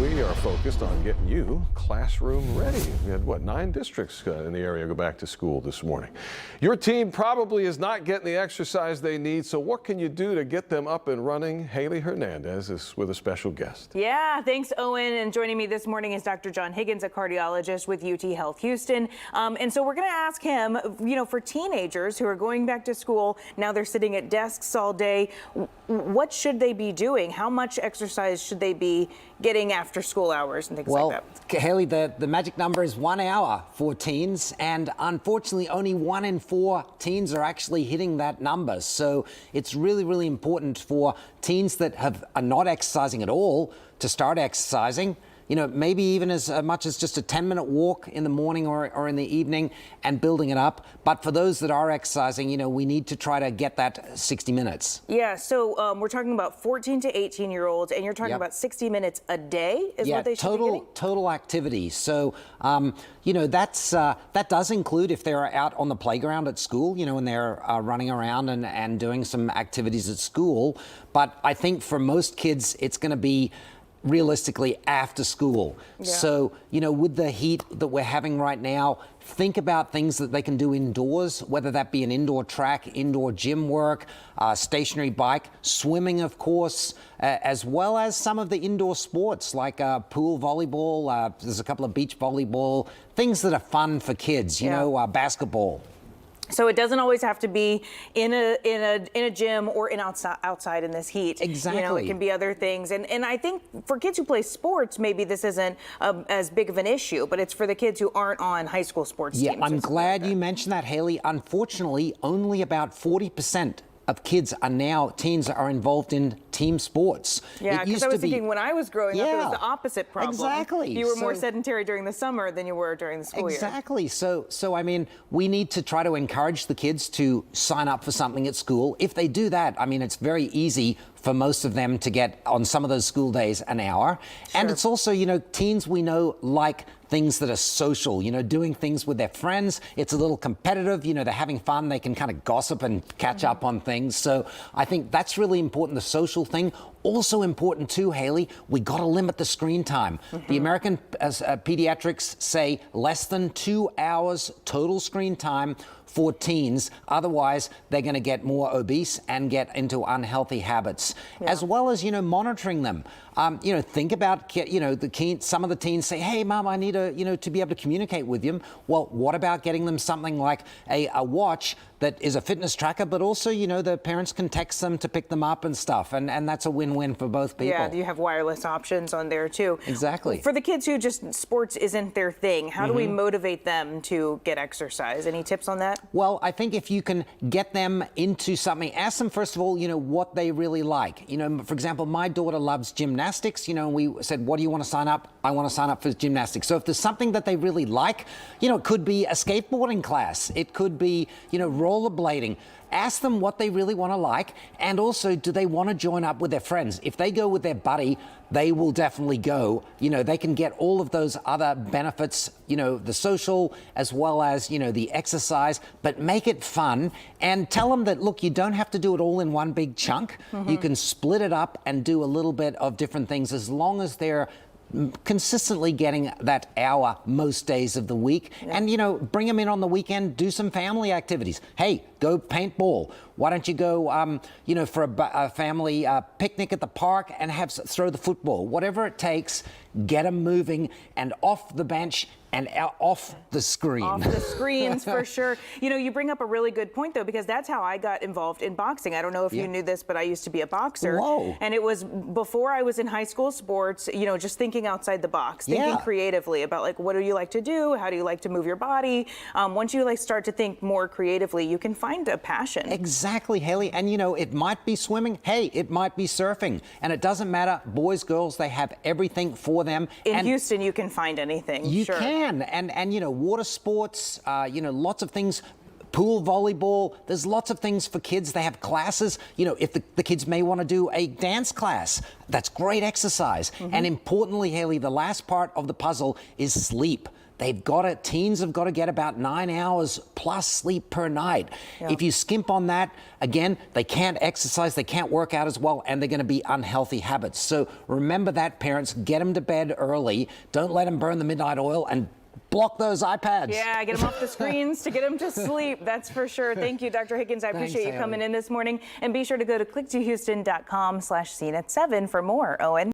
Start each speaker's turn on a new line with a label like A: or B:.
A: We are focused on getting you classroom ready. We had, 9 districts in the area go back to school this morning. Your team probably is not getting the exercise they need, so what can you do to get them up and running? Haley Hernandez is with a special guest.
B: Yeah, thanks, Owen. And joining me this morning is Dr. John Higgins, a cardiologist with UT Health Houston. And so we're going to ask him, for teenagers who are going back to school, now they're sitting at desks all day, what should they be doing? How much exercise should they be getting after school hours and things like that?
C: Well, Haley, the magic number is 1 hour for teens, and unfortunately only 1 in 4 teens are actually hitting that number. So it's really, really important for teens that are not exercising at all to start exercising. Maybe even as much as just a 10-minute walk in the morning or in the evening and building it up. But for those that are exercising, we need to try to get that 60 minutes.
B: Yeah, so we're talking about 14 to 18-year-olds, and you're talking about 60 minutes a day is what they should be getting?
C: Total activity. So, that does include if they're out on the playground at school, and they're running around and doing some activities at school. But I think for most kids, it's going to be realistically after school. Yeah. So, with the heat that we're having right now, think about things that they can do indoors, whether that be an indoor track, indoor gym work, stationary bike, swimming, of course, as well as some of the indoor sports like pool volleyball. There's a couple of beach volleyball, things that are fun for kids, basketball.
B: So it doesn't always have to be in a gym or outside in this heat.
C: Exactly.
B: It can be other things. And I think for kids who play sports, maybe this isn't as big of an issue, but it's for the kids who aren't on high school sports teams.
C: Yeah, I'm glad you mentioned that, Haley. Unfortunately, only about 40% of teens are involved in team sports.
B: Yeah, because I was thinking when I was growing up, it was the opposite problem.
C: Exactly.
B: You were more sedentary during the summer than you were during the school year.
C: Exactly. So I mean, we need to try to encourage the kids to sign up for something at school. If they do that, I mean, it's very easy for most of them to get on some of those school days an hour. Sure. And it's also, teens we know like things that are social, doing things with their friends. It's a little competitive, they're having fun. They can kind of gossip and catch up on things. So I think that's really important, the social thing. Also important too, Haley, we got to limit the screen time. The American pediatrics say less than 2 hours total screen time for teens. Otherwise, they're going to get more obese and get into unhealthy habits, as well as, monitoring them. Think about, some of the teens say, hey, Mom, I need to be able to communicate with you. Well, what about getting them something like a watch that is a fitness tracker, but also, the parents can text them to pick them up and stuff. And that's a win-win for both people.
B: Yeah, you have wireless options on there too.
C: Exactly.
B: For the kids who just sports isn't their thing, how do we motivate them to get exercise? Any tips on that?
C: Well, I think if you can get them into something, ask them first of all, what they really like. For example, my daughter loves gymnastics. We said, what do you want to sign up? I want to sign up for gymnastics. So if there's something that they really like, it could be a skateboarding class. It could be, rollerblading. Ask them what they really want to like, and also, do they want to join up with their friends? If they go with their buddy, they will definitely go. They can get all of those other benefits, the social as well as, the exercise, but make it fun and tell them that, look, you don't have to do it all in one big chunk. You can split it up and do a little bit of different things as long as they're consistently getting that hour most days of the week. And bring them in on the weekend, do some family activities. Hey, go paintball. Why don't you go for a family picnic at the park and throw the football? Whatever it takes, get them moving and off the bench and off the screen.
B: Off the screens, for sure. You bring up a really good point, though, because that's how I got involved in boxing. I don't know if you knew this, but I used to be a boxer.
C: Whoa.
B: And it was before I was in high school sports, just thinking outside the box, thinking creatively about, what do you like to do? How do you like to move your body? Once you, start to think more creatively, you can find a passion.
C: Exactly, Haley. And, it might be swimming. Hey, it might be surfing. And it doesn't matter. Boys, girls, they have everything for them.
B: In Houston, you can find anything.
C: You can. And water sports, lots of things. Pool volleyball, there's lots of things for kids. They have classes. If the kids may want to do a dance class, that's great exercise. And importantly, Haley, the last part of the puzzle is sleep. teens have got to get about 9 hours plus sleep per night.
B: Yeah.
C: If you skimp on that, again, they can't exercise, they can't work out as well, and they're going to be unhealthy habits. So remember that, parents, get them to bed early. Don't let them burn the midnight oil, and block those iPads.
B: Yeah, get them off the screens to get them to sleep. That's for sure. Thank you, Dr. Higgins. I appreciate you coming in this morning. And be sure to go to click2houston.com/CNET7 for more. Owen.